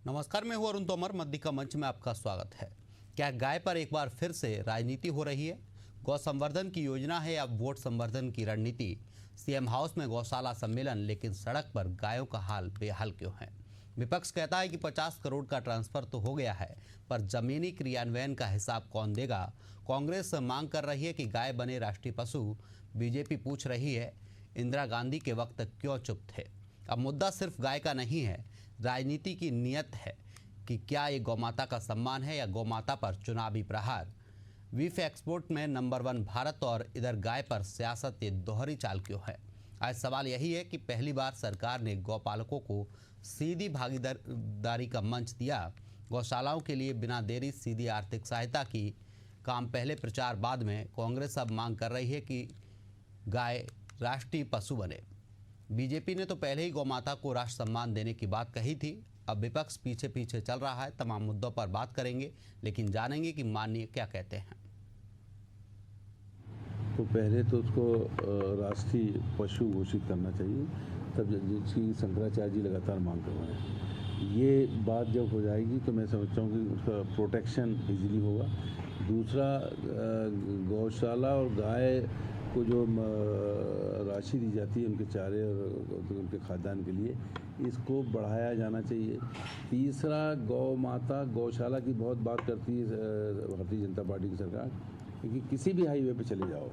नमस्कार, मैं हूं अरुण तोमर। मध्य का मंच में आपका स्वागत है। क्या गाय पर एक बार फिर से राजनीति हो रही है? गौ संवर्धन की योजना है या वोट संवर्धन की रणनीति? सीएम हाउस में गौशाला सम्मेलन, लेकिन सड़क पर गायों का हाल बेहाल क्यों है? विपक्ष कहता है कि 50 करोड़ का ट्रांसफर तो हो गया है, पर जमीनी क्रियान्वयन का हिसाब कौन देगा? कांग्रेस मांग कर रही है कि गाय बने राष्ट्रीय पशु। बीजेपी पूछ रही है, इंदिरा गांधी के वक्त क्यों चुप थे? अब मुद्दा सिर्फ गाय का नहीं है, राजनीति की नीयत है कि क्या ये गौमाता का सम्मान है या गौमाता पर चुनावी प्रहार। बीफ एक्सपोर्ट में नंबर 1 भारत और इधर गाय पर सियासत, ये दोहरी चाल क्यों है? आज सवाल यही है कि पहली बार सरकार ने गौपालकों को सीधी भागीदारी का मंच दिया। गौशालाओं के लिए बिना देरी सीधी आर्थिक सहायता की काम पहले, प्रचार बाद में। कांग्रेस अब मांग कर रही है कि गाय राष्ट्रीय पशु बने। बीजेपी ने तो पहले ही गौमाता को राष्ट्र सम्मान देने की बात कही थी। अब विपक्ष पीछे पीछे चल रहा है। तमाम मुद्दों पर बात करेंगे, लेकिन जानेंगे कि माननीय क्या कहते हैं। तो पहले तो उसको राष्ट्रीय पशु घोषित करना चाहिए, तब जिसकी शंकराचार्य जी लगातार मांग कर रहे हैं। ये बात जब हो जाएगी तो मैं समझता हूँ कि उसका प्रोटेक्शन इजीली होगा। दूसरा, गौशाला और गाय को जो राशि दी जाती है उनके चारे और उनके खाद्यान्न के लिए, इसको बढ़ाया जाना चाहिए। तीसरा, गौ माता गौशाला की बहुत बात करती है भारतीय जनता पार्टी की सरकार, क्योंकि किसी भी हाईवे पे चले जाओ,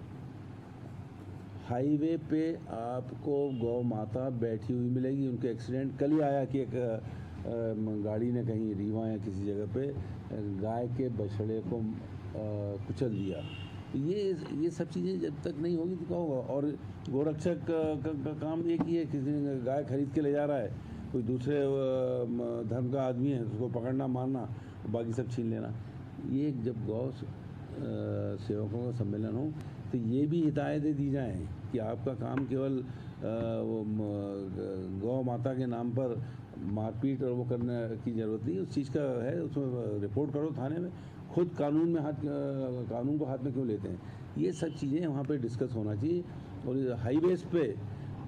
हाईवे पे आपको गौ माता बैठी हुई मिलेगी। उनके एक्सीडेंट कल ही आया कि एक गाड़ी ने कहीं रीवा या किसी जगह पे गाय के बछड़े को कुचल दिया। ये सब चीज़ें जब तक नहीं होगी तो क्या होगा? और गोरक्षक का काम एक ही है, किसी ने गाय खरीद के ले जा रहा है, कोई दूसरे धर्म का आदमी है, उसको पकड़ना, मारना, बाकी सब छीन लेना। ये जब गौ सेवकों का सम्मेलन हो तो ये भी हिदायतें दी जाएं कि आपका काम केवल गौ माता के नाम पर मारपीट और वो करने की ज़रूरत नहीं। उस चीज़ का है, उसमें रिपोर्ट करो थाने में। खुद कानून को हाथ में क्यों लेते हैं? ये सब चीज़ें वहाँ पे डिस्कस होना चाहिए। और हाईवेज पे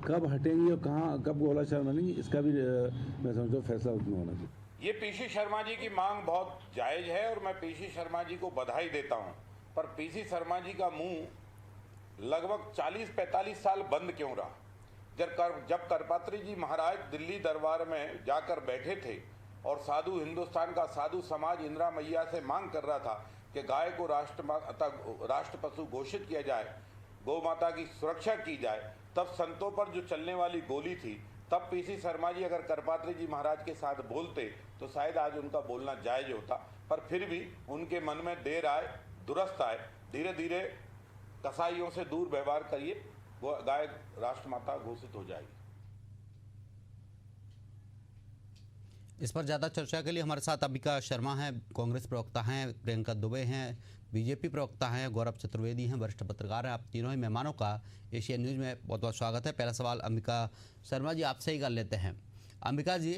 कब हटेंगी और कहाँ कब गौशाला बनेंगी, इसका भी मैं समझता हूँ फैसला उसमें होना चाहिए। ये पीसी शर्मा जी की मांग बहुत जायज है और मैं पीसी शर्मा जी को बधाई देता हूं, पर पीसी शर्मा जी का मुंह लगभग 40-45 साल बंद क्यों रहा? जब करपात्री जी महाराज दिल्ली दरबार में जाकर बैठे थे और साधु हिंदुस्तान का साधु समाज इंदिरा मैया से मांग कर रहा था कि गाय को राष्ट्र पशु घोषित किया जाए, गौ माता की सुरक्षा की जाए, तब संतों पर जो चलने वाली गोली थी, तब पीसी शर्मा जी अगर करपात्री जी महाराज के साथ बोलते तो शायद आज उनका बोलना जायज होता। पर फिर भी उनके मन में देर आए दुरुस्त आए। धीरे धीरे कसाईयों से दूर व्यवहार करिए, वो गाय राष्ट्रमाता घोषित हो जाएगी। इस पर ज़्यादा चर्चा के लिए हमारे साथ अंबिका शर्मा हैं, कांग्रेस प्रवक्ता हैं, प्रियंका दुबे हैं, बीजेपी प्रवक्ता हैं, गौरव चतुर्वेदी हैं, वरिष्ठ पत्रकार हैं। आप तीनों ही मेहमानों का एशियन न्यूज़ में बहुत बहुत स्वागत है। पहला सवाल अंबिका शर्मा जी आपसे ही कर लेते हैं। अंबिका जी,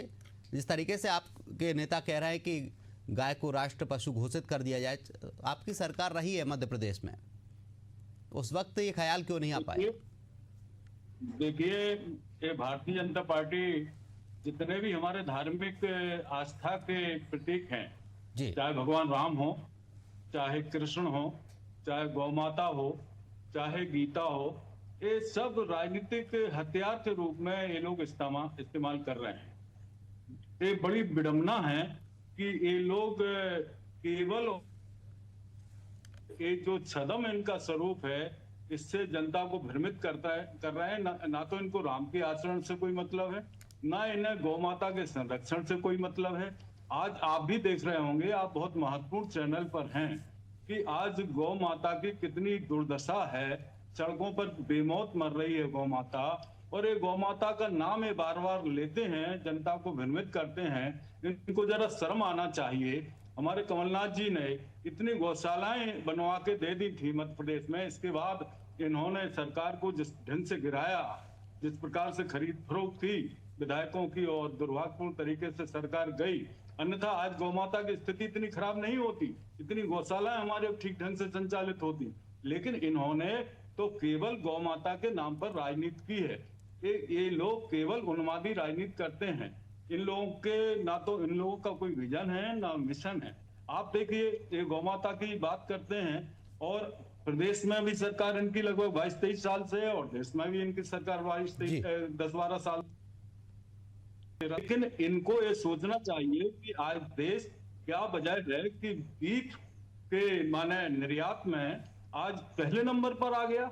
जिस तरीके से आपके नेता कह रहे हैं कि गाय को राष्ट्र पशु घोषित कर दिया जाए, आपकी सरकार रही है मध्य प्रदेश में, उस वक्त ये ख्याल क्यों नहीं आ पाए? देखिए, ये भारतीय जनता पार्टी जितने भी हमारे धार्मिक आस्था के प्रतीक हैं, चाहे भगवान राम हो, चाहे कृष्ण हो, चाहे गौ माता हो, चाहे गीता हो, ये सब राजनीतिक हथियार के रूप में ये लोग इस्तेमाल कर रहे हैं। ये बड़ी विडंबना है कि ये लोग केवल ये जो छदम इनका स्वरूप है, इससे जनता को भ्रमित कर रहे हैं। ना तो इनको राम के आचरण से कोई मतलब है, ना इन्हें गौ माता के संरक्षण से कोई मतलब है। आज आप भी देख रहे होंगे, आप बहुत महत्वपूर्ण चैनल पर हैं, कि आज गौ माता की कितनी दुर्दशा है। सड़कों पर बेमौत मर रही है गौ माता, और ये गौ माता का नाम ये बार बार लेते हैं, जनता को भ्रमित करते हैं। इनको जरा शर्म आना चाहिए। हमारे कमलनाथ जी ने इतनी गौशालाएं बनवा के दे दी थी मध्य प्रदेश में, इसके बाद इन्होंने सरकार को जिस ढंग से गिराया, जिस प्रकार से खरीद फरोख्त थी विधायकों की, और दुर्भाग्यपूर्ण तरीके से सरकार गई, अन्यथा आज गौ माता की स्थिति इतनी खराब नहीं होती, इतनी गौशालाएं हमारे ठीक ढंग से संचालित होती। लेकिन इन्होंने तो केवल गौ माता के नाम पर राजनीति की है। ये लोग केवल उन्मादी राजनीति करते हैं। इन लोगों के ना तो इन लोगों का कोई विजन है ना मिशन है। आप देखिए, ये गौ माता की बात करते हैं और प्रदेश में भी सरकार इनकी लगभग 22-23 साल से है और देश में भी इनकी सरकार 10-12 साल। लेकिन इनको ये सोचना चाहिए कि आज देश क्या वजह है कि बीफ के माने निर्यात में आज पहले नंबर पर आ गया।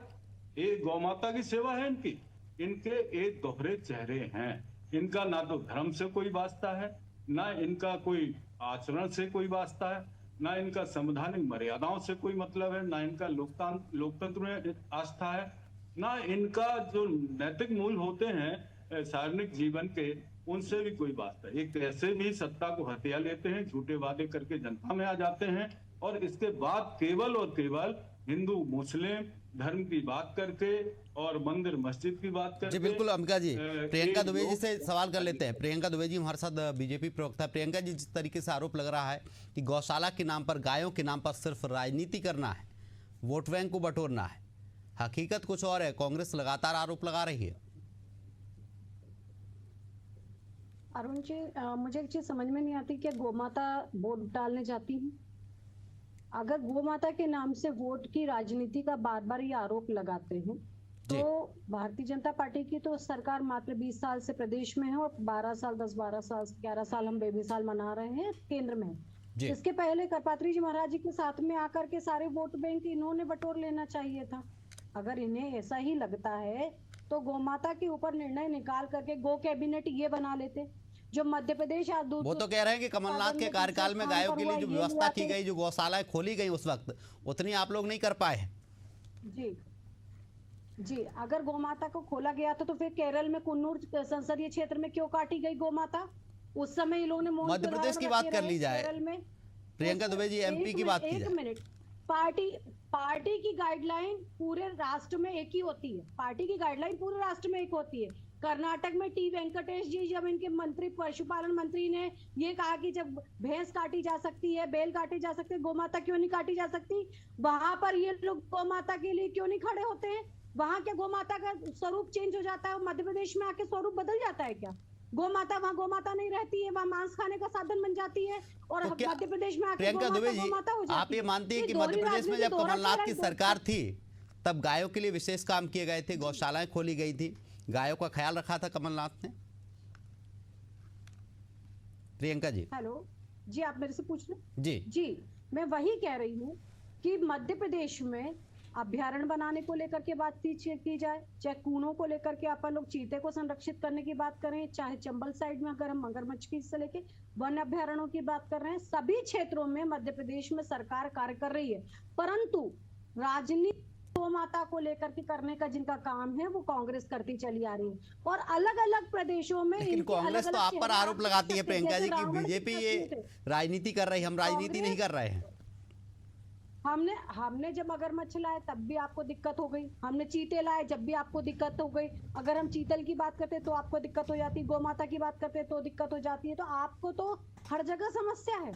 ये गौ माता की सेवा है इनकी। इनके एक दोहरे चेहरे हैं। इनका ना तो धर्म से कोई वास्ता है, ना इनका कोई आचरण से कोई वास्ता है, ना इनका संवैधानिक मर्यादाओं से कोई मतलब है, ना इनका लोकतंत्र में आस्था है, ना इनका जो नैतिक मूल होते हैं सार्वजनिक जीवन के, उनसे भी कोई वास्ता है। ये कैसे भी सत्ता को हथिया लेते हैं, झूठे वादे करके जनता में आ जाते हैं और इसके बाद केवल और केवल हिंदू मुस्लिम धर्म की बात करके और मंदिर मस्जिद की बात करके। जी बिल्कुल अंबिका जी, प्रियंका दुबे जी से सवाल कर लेते हैं। प्रियंका दुबे जी हमारे साथ बीजेपी प्रवक्ता। प्रियंका जी, जिस तरीके से आरोप लग रहा है कि गौशाला के नाम पर, गायों के नाम पर सिर्फ राजनीति करना है, वोट बैंक को बटोरना है, हकीकत कुछ और है। कांग्रेस लगातार आरोप लगा रही है। अरुण जी, मुझे एक चीज समझ में नहीं आती कि गोमाता वोट डालने जाती है। अगर गोमाता के नाम से वोट की राजनीति का बार बार ये आरोप लगाते हैं तो भारतीय जनता पार्टी की तो सरकार मात्र 20 साल से प्रदेश में है और 12 साल 10-12 साल 11 साल हम बेबी साल मना रहे हैं केंद्र में। इसके पहले करपात्री जी महाराज जी के साथ में आकर के सारे वोट बैंक इन्होंने बटोर लेना चाहिए था। अगर इन्हें ऐसा ही लगता है तो गोमाता के ऊपर निर्णय निकाल करके गो कैबिनेट ये बना लेते जो मध्य प्रदेश। वो तो कह रहे हैं कि कमलनाथ के कार्यकाल में गायों के लिए जो व्यवस्था की गई, जो गौशालाएं खोली गई उस वक्त, उतनी आप लोग नहीं कर पाए। जी, अगर गोमाता को खोला गया था तो फिर केरल में कुन्नूर संसदीय क्षेत्र में क्यों काटी गई गोमाता? उस समय लोगों ने मध्य प्रदेश की बात कर ली जाए, प्रियंका दुबे जी एमपी की बात की जाए। एक मिनट, पार्टी की गाइडलाइन पूरे राष्ट्र में एक ही होती है। पार्टी की गाइडलाइन पूरे राष्ट्र में एक होती है। कर्नाटक में टी वेंकटेश जी, जब इनके मंत्री पशुपालन मंत्री ने ये कहा कि जब भैंस काटी जा सकती है, बैल काटी जा सकते हैं, गोमाता क्यों नहीं काटी जा सकती, वहां पर ये लोग गोमाता के लिए क्यों नहीं खड़े होते हैं? वहां क्या गोमाता का स्वरूप चेंज हो जाता है और मध्य प्रदेश में आके स्वरूप बदल जाता है क्या? गोमाता वहाँ गोमाता नहीं रहती है, वहाँ मांस खाने का साधन बन जाती है और तो मध्य प्रदेश में आके प्रियंका दुबे जी, गोमाता हो जाती है। आप ये मानती हैं कि मध्य प्रदेश में जब कमलनाथ की सरकार थी तब गायों के लिए विशेष काम किए गए थे, गौशालाएं खोली गई थी, गायों का ख्याल रखा था कमलनाथ ने? प्रियंका जी। हेलो जी, आप मेरे से पूछ रहे? जी, मैं वही कह रही हूँ कि मध्य प्रदेश में अभ्यारण्य बनाने को लेकर के बात की जाए, चाहे कूनों को लेकर के अपन लोग चीते को संरक्षित करने की बात करें, चाहे चंबल साइड में अगर हम मगरमच्छ की से लेके वन अभ्यारण्यों की बात कर रहे हैं, सभी क्षेत्रों में मध्य प्रदेश में सरकार कार्य कर रही है। परंतु राजनीति गौ माता को लेकर के करने का जिनका काम है वो कांग्रेस करती चली आ रही है और अलग अलग प्रदेशों में। लेकिन कांग्रेस तो आप पर आरोप लगाती है प्रियंका जी की बीजेपी ये राजनीति कर रही है, हम राजनीति नहीं कर रहे हैं। हमने जब मगरमच्छ लाए तब भी आपको दिक्कत हो गई, हमने चीते लाए जब भी आपको दिक्कत हो गई। अगर हम चीतल की बात करते तो आपको दिक्कत हो जाती, गौ माता की बात करते तो दिक्कत हो जाती है। तो आपको तो हर जगह समस्या है।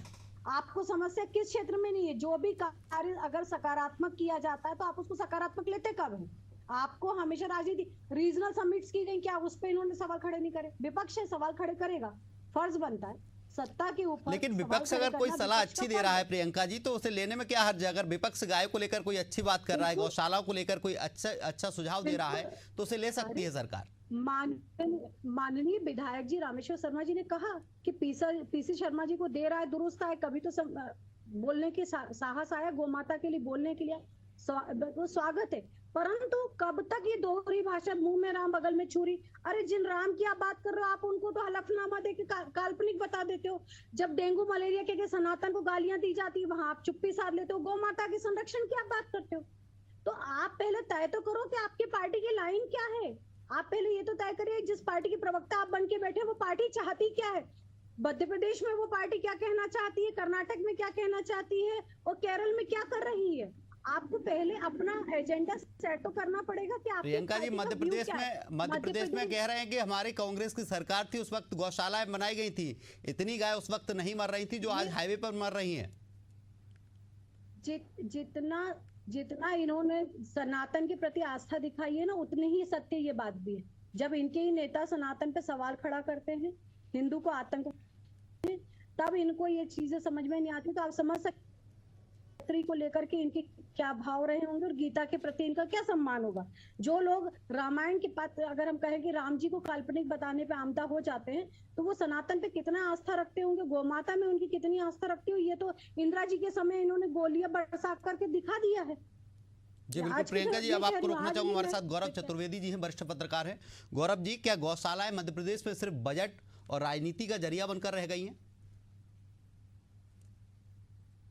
आपको समस्या किस क्षेत्र में नहीं है? जो भी कार्य अगर सकारात्मक किया जाता है तो आप उसको सकारात्मक लेते कब हैं? आपको हमेशा राजनीति, रीजनल समिट्स की गई, क्या उस पे इन्होंने सवाल खड़े नहीं करे? विपक्ष है, सवाल खड़े करेगा, फर्ज बनता है सत्ता के ऊपर। लेकिन विपक्ष अगर कोई सलाह अच्छी दे रहा है प्रियंका जी, तो उसे लेने में क्या हर्ज है? अगर विपक्ष गाय को लेकर कोई अच्छी बात कर रहा है, गौशाला को लेकर कोई अच्छा सुझाव दे रहा है, तो उसे ले सकती है सरकार। माननीय विधायक जी रामेश्वर शर्मा जी ने कहा कि पीसी शर्मा जी को दे रहा है, दुरुस्त है, कभी तो बोलने के साहस आया गौ माता के लिए बोलने के लिए, वो स्वागत है। परंतु कब तक ये दोहरी भाषा, मुंह में राम बगल में छुरी? अरे जिन राम की आप बात कर रहे हो, आप उनको तो हलफनामा देके काल्पनिक बता देते हो। जब डेंगू मलेरिया के सनातन को गालियां दी जाती है वहां आप चुप्पी साध लेते हो। गौ माता के संरक्षण की आप बात करते हो, तो आप पहले तय तो करो कि आपकी पार्टी की लाइन क्या है। आप पहले ये तो तय करिए जिस पार्टी की प्रवक्ता आप बन के बैठे वो पार्टी चाहती क्या है। मध्य प्रदेश में वो पार्टी क्या कहना चाहती है, कर्नाटक में क्या कहना चाहती है और केरल में क्या कर रही है। आपको पहले अपना एजेंडा सेट तो करना पड़ेगा कि आप। प्रियंका जी, मध्य प्रदेश में कह रहे हैं कि हमारी कांग्रेस की सरकार थी, उस वक्त गौशालाएं बनाई गई थी, इतनी गाय उस वक्त नहीं मर रही थी जो आज हाईवे पर मर रही हैं। जितना इन्होंने सनातन के प्रति आस्था दिखाई है ना, उतनी ही सत्य ये बात भी है। जब इनके ही नेता सनातन पे सवाल खड़ा करते हैं हिंदू को आतंक, तब इनको ये चीजें समझ में नहीं आती। तो आप समझ सकते को लेकर के इनके क्या भाव रहे होंगे और गीता के प्रति इनका क्या सम्मान होगा। जो लोग रामायण के पात्र, अगर हम कहें कि राम जी को काल्पनिक बताने पे आमदा हो जाते हैं, तो वो सनातन पे कितना आस्था रखते होंगे, गोमाता में उनकी कितनी आस्था रखती हो। ये तो इंदिरा जी के समय इन्होंने गोलियां बरसा करके दिखा दिया है। जी बिल्कुल प्रियंका जी, अब आपको रोकना चाहूंगा। हमारे साथ गौरव चतुर्वेदी जी हैं, वरिष्ठ पत्रकार हैं। गौरव जी, क्या गौशालाएं मध्य प्रदेश में सिर्फ बजट और राजनीति का जरिया बनकर रह गई हैं?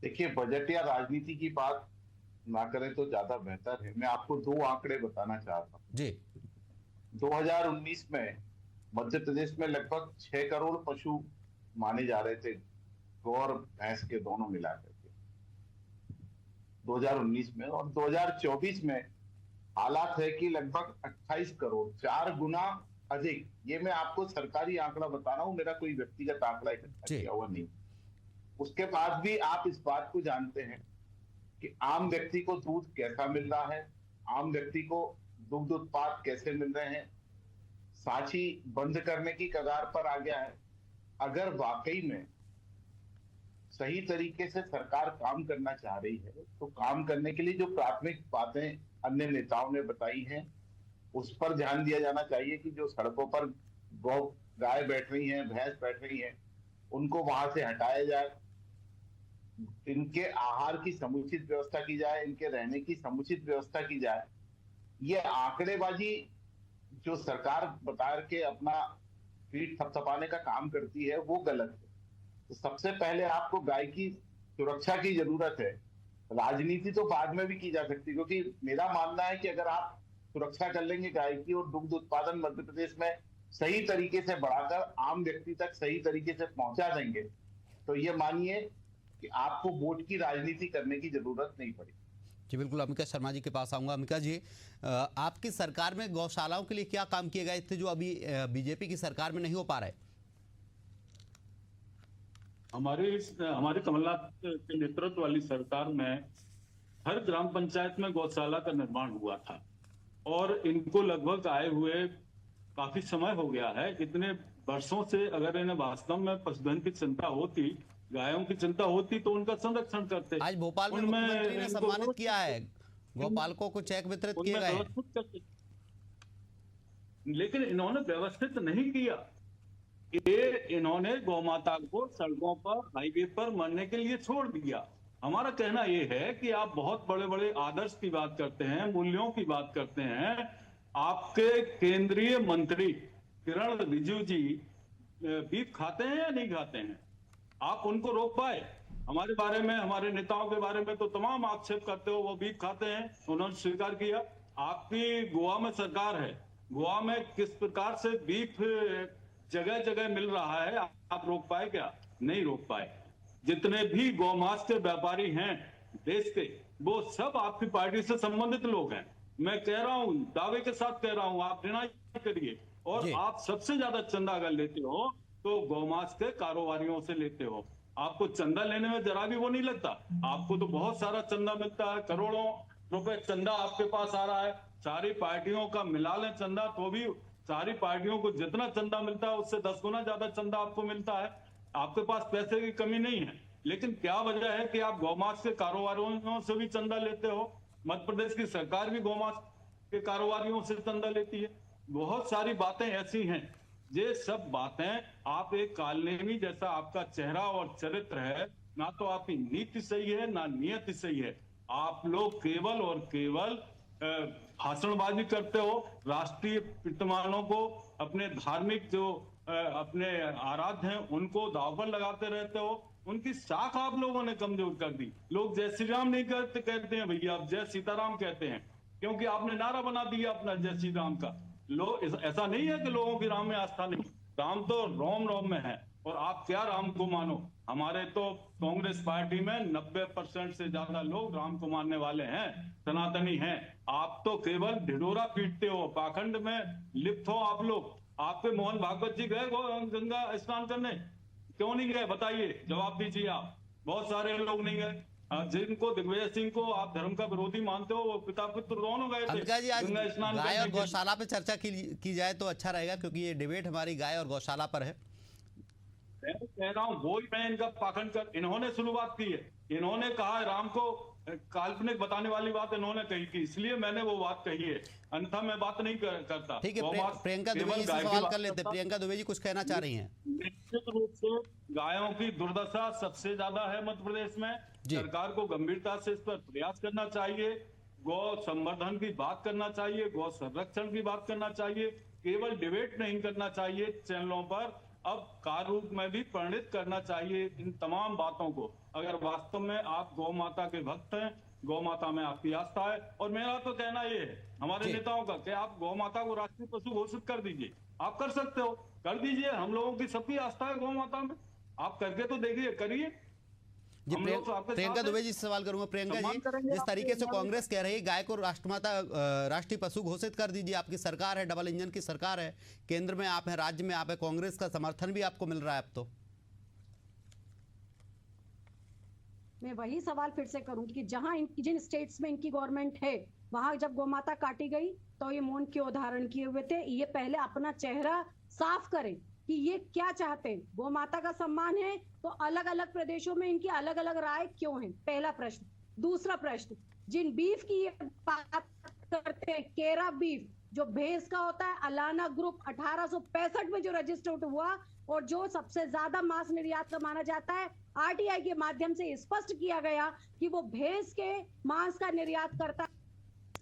देखिए, बजट या राजनीति की बात ना करें तो ज्यादा बेहतर है। मैं आपको 2 आंकड़े बताना चाहता हूँ जी। 2019 में मध्य प्रदेश में लगभग 6 करोड़ पशु माने जा रहे थे, गौ और भैंस के दोनों मिलाकर के 2019 में। और 2024 में हालात है कि लगभग 28 करोड़, 4 गुना अधिक। ये मैं आपको सरकारी आंकड़ा बता रहा हूँ, मेरा कोई व्यक्तिगत आंकड़ा इकट्ठा किया हुआ नहीं। उसके बाद भी आप इस बात को जानते हैं कि आम व्यक्ति को दूध कैसा मिल रहा है, आम व्यक्ति को दुग्ध उत्पाद कैसे मिल रहे हैं। सांची बंद करने की कगार पर आ गया है। अगर वाकई में सही तरीके से सरकार काम करना चाह रही है तो काम करने के लिए जो प्राथमिक बातें अन्य नेताओं ने बताई हैं उस पर ध्यान दिया जाना चाहिए कि जो सड़कों पर गाय बैठ रही हैं, भैंस बैठ रही हैं, उनको वहां से हटाया जाए, इनके आहार की समुचित व्यवस्था की जाए, इनके रहने की समुचित व्यवस्था की जाए। ये आंकड़ेबाजी जो सरकार बता के अपना पीठ थपथपाने का काम करती है वो गलत है। तो सबसे पहले आपको गाय की सुरक्षा की जरूरत है। राजनीति तो बाद में भी की जा सकती है, क्योंकि मेरा मानना है कि अगर आप सुरक्षा कर लेंगे गाय की और दुग्ध उत्पादन मध्य प्रदेश में सही तरीके से बढ़ाकर आम व्यक्ति तक सही तरीके से पहुंचा देंगे तो ये मानिए कि आपको वोट की राजनीति करने की जरूरत नहीं पड़ेगी। जी बिल्कुल, अमिका शर्मा जी के पास आऊंगा। अमिका जी, आपकी सरकार में गौशालाओं के लिए क्या काम किए गए थे जो अभी बीजेपी की सरकार में नहीं हो पा रहे? हमारे कमलनाथ के नेतृत्व वाली सरकार में हर ग्राम पंचायत में गौशाला का निर्माण हुआ था और इनको लगभग आए हुए काफी समय हो गया है। इतने वर्षों से अगर इन्हें वास्तव में पशुधन की चिंता होती, गायों की चिंता होती तो उनका संरक्षण करते। आज भोपाल में मुख्यमंत्री ने सम्मानित किया है, गौपालकों को चेक वितरित किए गए, लेकिन इन्होंने व्यवस्थित नहीं किया। इन्होंने गौमाता को सड़कों पर, हाईवे पर मरने के लिए छोड़ दिया। हमारा कहना यह है कि आप बहुत बड़े बड़े आदर्श की बात करते हैं, मूल्यों की बात करते हैं। आपके केंद्रीय मंत्री किरण रिजिजू जी बीफ खाते हैं या नहीं खाते हैं? आप उनको रोक पाए? हमारे बारे में, हमारे नेताओं के बारे में तो तमाम आक्षेप करते हो वो बीफ खाते हैं, उन्होंने स्वीकार किया। आपकी गोवा में सरकार है, गोवा में किस प्रकार से बीफ जगह जगह मिल रहा है, आप रोक पाए क्या? नहीं रोक पाए। जितने भी गौमांस के व्यापारी हैं देश के, वो सब आपकी पार्टी से संबंधित लोग हैं। मैं कह रहा हूं, दावे के साथ कह रहा हूं, आप डिनाई करिए। और आप सबसे ज्यादा चंदा अगर लेते हो तो गौमांस के कारोबारियों से लेते हो। आपको चंदा लेने में जरा भी वो नहीं लगता। आपको तो बहुत सारा चंदा मिलता है, करोड़ों रुपए चंदा आपके पास आ रहा है। सारी पार्टियों का मिला लें चंदा तो भी सारी पार्टियों को जितना चंदा मिलता है उससे 10 गुना ज्यादा चंदा आपको मिलता है। आपके पास पैसे की कमी नहीं है, लेकिन क्या वजह है कि आप गौमांस के कारोबारियों से भी चंदा लेते हो? मध्य प्रदेश की सरकार भी गौमांस के कारोबारियों से चंदा लेती है। बहुत सारी बातें ऐसी हैं, ये सब बातें आप एक कालनेमी जैसा आपका चेहरा और चरित्र है, ना तो आपकी नीति सही है ना नियति सही है। आप लोग केवल और केवल भाषणबाजी करते हो, राष्ट्रीय प्रतिमानों को, अपने धार्मिक जो अपने आराध्य हैं उनको दांव पर लगाते रहते हो। उनकी साख आप लोगों ने कमजोर कर दी। लोग जय श्री राम नहीं कहते हैं भैया, अब जय सीताराम कहते हैं, क्योंकि आपने नारा बना दिया अपना जय श्री राम का। लोग, ऐसा नहीं है कि लोगों की राम में आस्था नहीं, राम तो रोम रोम में है। और आप क्या राम को मानो? हमारे तो कांग्रेस पार्टी में 90% से ज्यादा लोग राम को मानने वाले हैं, सनातनी हैं। आप तो केवल ढिढोरा पीटते हो, पाखंड में लिप्त हो आप लोग। आपके मोहन भागवत जी गए गंगा स्नान करने? क्यों नहीं गए? बताइए, जवाब दीजिए आप। बहुत सारे लोग नहीं गए। जिनको दिग्विजय सिंह को आप धर्म का विरोधी मानते हो, वो पिता पुत्र दोनों गए थे जी, आज गंगा स्नान गाय और गौशाला पे चर्चा की जाए तो अच्छा रहेगा, क्योंकि ये डिबेट हमारी गाय और गौशाला पर है। मैं कह रहा हूँ वो ही मैं इनका पाखंड कर, इन्होंने शुरुआत की है, इन्होंने कहा है राम को काल्पनिक बताने वाली बात इन्होंने कही की, इसलिए मैंने वो बात कही है, अन्यथा मैं बात नहीं करता। ठीक है, गौमाता प्रियंका केवल द्विवेदी से गाय की सवाल बात कर लेते हैं। करता। प्रियंका द्विवेदी कुछ कहना चाह रही हैं। निश्चित रूप से गायों की दुर्दशा सबसे ज्यादा है मध्य प्रदेश में। जी। सरकार को गंभीरता से इस पर प्रयास करना चाहिए, गौ संवर्धन की बात करना चाहिए, गौ संरक्षण की बात करना चाहिए, केवल डिबेट नहीं करना चाहिए चैनलों पर, अब कार्य रूप में भी परिणित करना चाहिए इन तमाम बातों को। अगर वास्तव में आप गौ माता के भक्त हैं, गौ माता में आपकी आस्था है, और मेरा तो कहना ये है हमारे जी। नेताओं का कि आप गौ माता को राष्ट्रीय पशु घोषित कर दीजिए। आप कर सकते हो, कर दीजिए, हम लोगों की सबकी आस्था है गौ माता में, आप करके तो देखिए, करिए। जी, हम लोग तो आपके प्रियंका साथ हैं। द्विवेदी से सवाल करूंगा। प्रियंका सम्मान जी, करेंगे जिस आपके तरीके से सम्मान कांग्रेस कह रही है गाय को राष्ट्रमाता राष्ट्रीय पशु घोषित कर दीजिए, आपकी सरकार है, डबल इंजन की सरकार है, केंद्र में आप है, राज्य में आप है, कांग्रेस का समर्थन भी आपको मिल रहा है अब तो। मैं वही सवाल फिर से करूंगी कि जहां जिन स्टेट्स में इनकी गवर्नमेंट है वहां जब गोमाता काटी गई तो ये मौन क्यों धारण किए हुए थे? ये पहले अपना चेहरा साफ करें कि ये क्या चाहते हैं। गोमाता का सम्मान है तो अलग अलग प्रदेशों में इनकी अलग अलग राय क्यों है? पहला प्रश्न। दूसरा प्रश्न, जिन बीफ की ये बात करते हैं, केरा बीफ जो भैंस का होता है, अलाना ग्रुप 1865 में जो रजिस्टर्ड हुआ और जो सबसे ज्यादा मांस निर्यात का माना जाता है, आरटीआई के माध्यम से स्पष्ट किया गया कि वो भैंस के मांस का निर्यात करता है,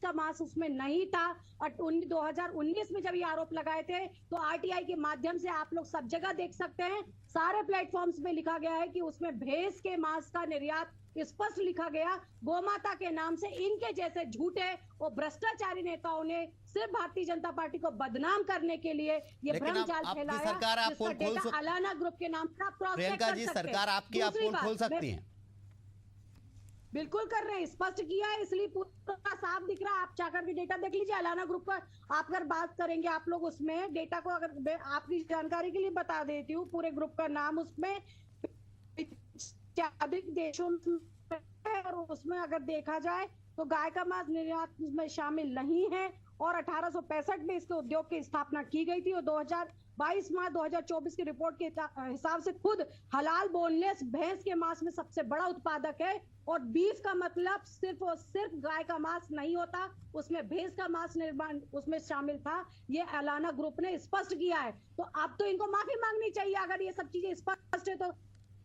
का मांस उसमें नहीं था। और 2019 में जब ये आरोप लगाए थे तो आरटीआई के माध्यम से आप लोग सब जगह देख सकते हैं, सारे प्लेटफॉर्म्स में लिखा गया है कि उसमें भैंस के मांस का निर्यात स्पष्ट लिखा गया। गोमाता के नाम से इनके जैसे झूठे और भ्रष्टाचारी नेताओं ने सिर्फ भारतीय जनता पार्टी को बदनाम करने के लिए ये लेकिन भ्रम जाल आपकी फैलाया, सरकार आप जिसका पोल खोल डेटा अलाना ग्रुप के नाम से आप क्रॉस चेक प्रियंका कर जी, सकते हैं। सरकार आपकी, आप दूसरी पोल खोल बात, सकती हैं। बिल्कुल कर रहे हैं, स्पष्ट किया है, इसलिए पूरा साफ दिख रहा है। आप जाकर के डेटा देख लीजिए अलाना ग्रुप का। आप अगर बात करेंगे, आप लोग उसमें डेटा को, अगर मैं आपकी जानकारी के लिए बता देती हूँ, पूरे ग्रुप का नाम उसमें अधिक देशों में है और उसमें अगर देखा जाए तो गाय का मांस निर्यात में शामिल नहीं है। और 1865 में इसके उद्योग की स्थापना की गई थी और 22 मार्च 2024 की रिपोर्ट के हिसाब से खुद हलाल बोनलेस भैंस के मांस में सबसे बड़ा उत्पादक है। और बीफ का मतलब सिर्फ और सिर्फ गाय का मांस नहीं होता, उसमें भैंस का मांस निर्माण उसमें शामिल था। ये अलाना ग्रुप ने स्पष्ट किया है। तो अब तो इनको माफी मांगनी चाहिए अगर ये सब चीजें स्पष्ट है। तो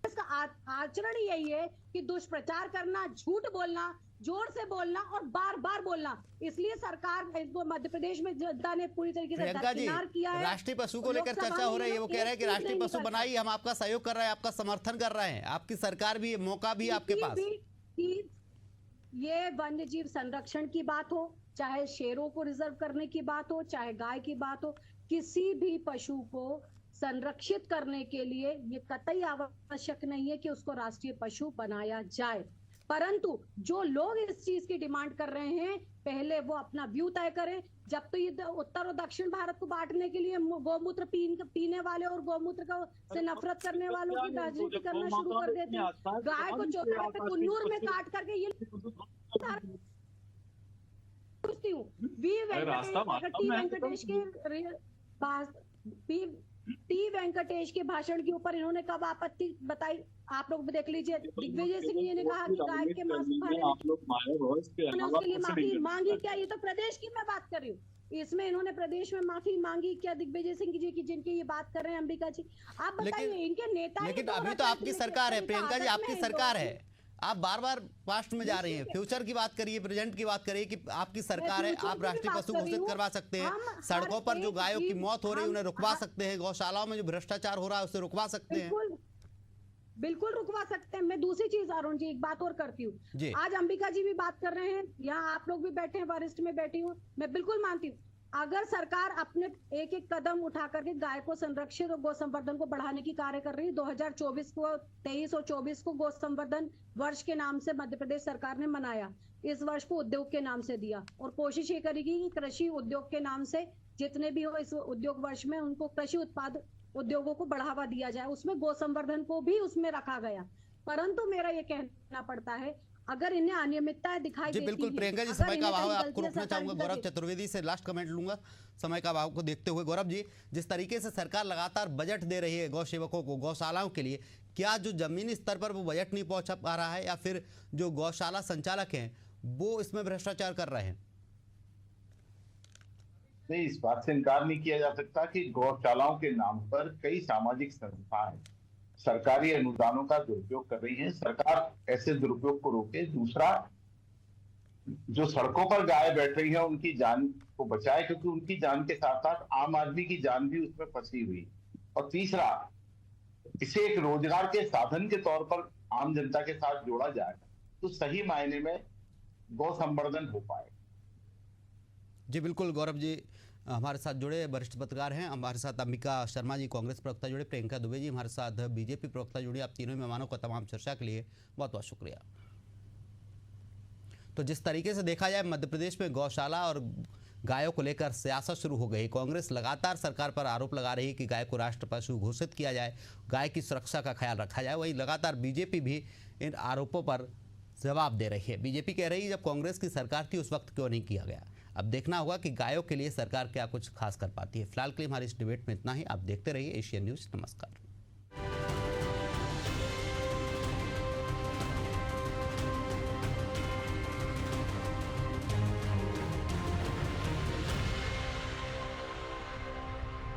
इसका आचरण यही है कि दुष्प्रचार करना, झूठ बोलना, जोर से बोलना और बार बार बोलना। इसलिए सरकार इसको मध्य प्रदेश में जनता ने पूरी तरीके से प्रियंका जी, दरकिनार किया है। राष्ट्रीय पशु को लेकर चर्चा हो रही है, वो कह रहे हैं कि राष्ट्रीय पशु बनाइए, हम आपका सहयोग कर रहे हैं, आपका समर्थन कर रहे हैं, आपकी सरकार भी, मौका भी आपके पास। ये वन्य जीव संरक्षण की बात हो, चाहे शेरों को रिजर्व करने की बात हो, चाहे गाय की बात हो, किसी भी पशु को संरक्षित करने के लिए ये कतई आवश्यक नहीं है कि उसको राष्ट्रीय पशु बनाया जाए। परंतु जो लोग इस चीज की डिमांड कर रहे हैं, पहले वो अपना व्यू तय करें। जब तो ये उत्तर और दक्षिण भारत को बांटने के लिए गौमूत्र पीने वाले और गौमूत्र का से नफरत करने वालों की राजनीति करना शुरू कर देते हैं। गाय को चौराहे पे कुन्नूर में काट करके ये पूछती हूँ, टी वेंकटेश के भाषण के ऊपर इन्होंने कब आपत्ति बताई? आप लोग देख लीजिए, दिग्विजय सिंह जी ने कहा कि गाय के मांस खाने उसके लिए माफी मांगी क्या? ये तो प्रदेश की मैं बात कर रही हूँ, इसमें इन्होंने प्रदेश में माफी मांगी क्या दिग्विजय सिंह जी की, जिनकी ये बात कर रहे हैं अंबिका जी? आप बताइए, इनके नेता। लेकिन अभी तो आपकी सरकार है प्रियंका जी, आपकी सरकार है, आप बार बार पास्ट में जा रही हैं। फ्यूचर की बात करिए, प्रेजेंट की बात करिए कि आपकी सरकार है, आप राष्ट्रीय पशु घोषित करवा सकते हैं, सड़कों पर जो गायों की मौत हो रही है उन्हें रुकवा सकते हैं, गौशालाओं में जो भ्रष्टाचार हो रहा है उसे रुकवा सकते हैं। बिल्कुल रुकवा सकते हैं। मैं दूसरी चीज अरुण जी एक बात और करती हूँ, आज अंबिका जी भी बात कर रहे हैं, यहाँ आप लोग भी बैठे हैं, वरिष्ठ में बैठी हूँ, मैं बिल्कुल मानती हूँ अगर सरकार अपने एक एक कदम उठा करके गाय को संरक्षित और गौ संवर्धन को बढ़ाने की कार्य कर रही है। 2024 को 23 और 24 को गौ संवर्धन वर्ष के नाम से मध्य प्रदेश सरकार ने मनाया, इस वर्ष को उद्योग के नाम से दिया और कोशिश ये करेगी कि कृषि उद्योग के नाम से जितने भी हो इस उद्योग वर्ष में उनको कृषि उत्पाद उद्योगों को बढ़ावा दिया जाए, उसमें गौ संवर्धन को भी उसमें रखा गया। परंतु मेरा ये कहना पड़ता है, अगर इन्हें अनियमितताएं दिखाई जी देती बिल्कुल हैं, प्रियंका जी, अगर समय का इन्हें अभाव है, कहीं आपको गलतियां रोकना सरकार चाहूंगा। की गौरव लगे- चतुर्वेदी से लास्ट कमेंट लूंगा समय का अभाव को देखते हुए। गौरव जी, जिस तरीके से सरकार लगातार बजट दे रही है गौ सेवकों को, गौशालाओं के लिए, क्या जो जमीनी स्तर पर वो बजट नहीं पहुंचा पा रहा है, या फिर जो गौशाला संचालक हैं वो इसमें भ्रष्टाचार कर रहे हैं? नहीं, इस बात से इनकार नहीं किया जा सकता कि गौशालाओं के नाम पर कई सामाजिक संस्थाएं सरकारी अनुदानों का दुरुपयोग कर रही हैं। सरकार ऐसे दुरुपयोग को रोके। दूसरा, जो सड़कों पर गाय बैठ रही है उनकी जान को बचाए, क्योंकि उनकी जान के साथ साथ आम आदमी की जान भी उसमें फंसी हुई। और तीसरा, इसे एक रोजगार के साधन के तौर पर आम जनता के साथ जोड़ा जाए तो सही मायने में गौ संवर्धन हो पाए। जी बिल्कुल गौरव जी हमारे साथ जुड़े वरिष्ठ पत्रकार हैं। हमारे साथ अंबिका शर्मा जी कांग्रेस प्रवक्ता जुड़े, प्रियंका दुबे जी हमारे साथ बीजेपी प्रवक्ता जुड़े। आप तीनों मेहमानों का तमाम चर्चा के लिए बहुत बहुत शुक्रिया। तो जिस तरीके से देखा जाए, मध्य प्रदेश में गौशाला और गायों को लेकर सियासत शुरू हो गई। कांग्रेस लगातार सरकार पर आरोप लगा रही है कि गाय को राष्ट्र पशु घोषित किया जाए, गाय की सुरक्षा का ख्याल रखा जाए। वहीं लगातार बीजेपी भी इन आरोपों पर जवाब दे रही है। बीजेपी कह रही है जब कांग्रेस की सरकार थी उस वक्त क्यों नहीं किया गया। अब देखना होगा कि गायों के लिए सरकार क्या कुछ खास कर पाती है। फिलहाल के लिए हमारी इस डिबेट में इतना ही। आप देखते रहिए एशियन न्यूज़। नमस्कार।